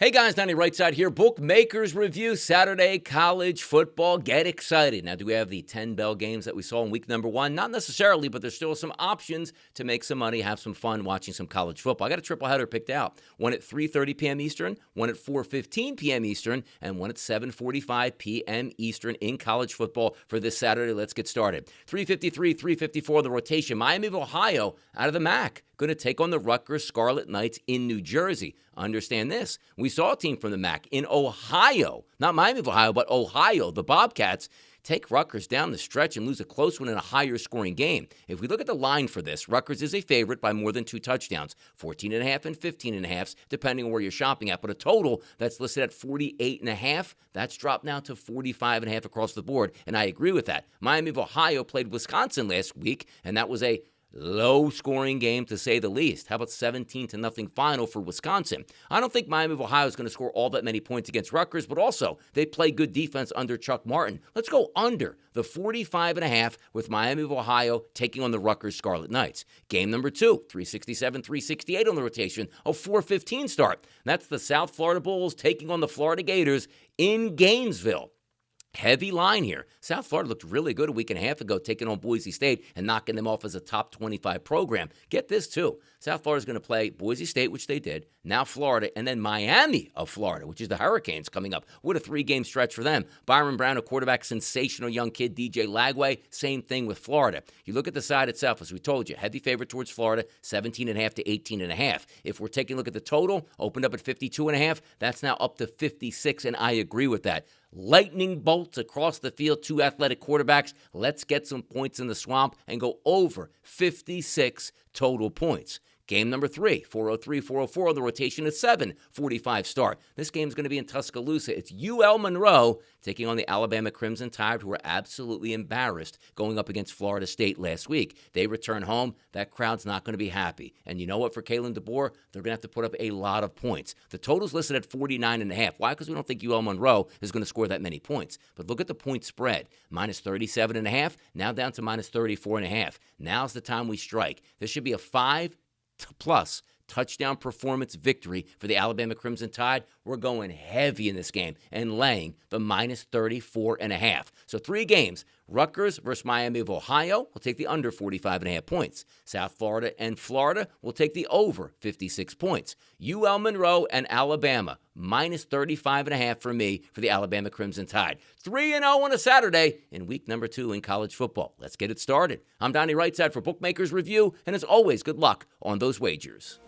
Hey guys, Donnie RightSide here. Bookmakers Review, Saturday college football. Get excited. Now, do we have the 10 bell games that we saw in week number 1? Not necessarily, but there's still some options to make some money, have some fun watching some college football. I got a triple header picked out. One at 3:30 p.m. Eastern, one at 4:15 p.m. Eastern, and one at 7:45 p.m. Eastern in college football for this Saturday. Let's get started. 3:53, 3:54 the rotation. Miami of Ohio out of the MAC. Going to take on the Rutgers Scarlet Knights in New Jersey. Understand this. We saw a team from the MAC in Ohio, not Miami of Ohio, but Ohio, the Bobcats, take Rutgers down the stretch and lose a close one in a higher scoring game. If we look at the line for this, Rutgers is a favorite by more than 2 touchdowns, 14.5 and 15.5, depending on where you're shopping at. But a total that's listed at 48.5, that's dropped now to 45.5 across the board. And I agree with that. Miami of Ohio played Wisconsin last week, and that was a low-scoring game, to say the least. How about 17-0 final for Wisconsin? I don't think Miami of Ohio is going to score all that many points against Rutgers, but also they play good defense under Chuck Martin. Let's go under the 45.5 with Miami of Ohio taking on the Rutgers Scarlet Knights. Game number 2, 367, 368 on the rotation, a 4:15 start. That's the South Florida Bulls taking on the Florida Gators in Gainesville. Heavy line here. South Florida looked really good a week and a half ago, taking on Boise State and knocking them off as a top 25 program. Get this, too. South Florida is going to play Boise State, which they did, now Florida, and then Miami of Florida, which is the Hurricanes coming up. What a 3-game stretch for them. Byron Brown, a quarterback, sensational young kid. DJ Lagway, same thing with Florida. You look at the side itself, as we told you, heavy favorite towards Florida, 17.5 to 18.5. If we're taking a look at the total, opened up at 52.5, that's now up to 56, and I agree with that. Lightning bolts across the field, 2 athletic quarterbacks. Let's get some points in the swamp and go over 56 total points. Game number 3, 403, 404 on the rotation at 7:45 start. This game is going to be in Tuscaloosa. It's UL Monroe taking on the Alabama Crimson Tide, who were absolutely embarrassed going up against Florida State last week. They return home. That crowd's not going to be happy. And you know what? For Kalen DeBoer, they're going to have to put up a lot of points. The total's listed at 49.5. Why? Because we don't think UL Monroe is going to score that many points. But look at the point spread. Minus 37.5, now down to minus 34.5. Now's the time we strike. This should be a 5+ touchdown performance victory for the Alabama Crimson Tide. We're going heavy in this game and laying the minus 34.5. So 3 games. Rutgers versus Miami of Ohio will take the under 45.5 points. South Florida and Florida will take the over 56 points. UL Monroe and Alabama, minus 35.5 for me for the Alabama Crimson Tide. 3-0 on a Saturday in week number 2 in college football. Let's get it started. I'm Donnie RightSide for Bookmakers Review, and as always, good luck on those wagers.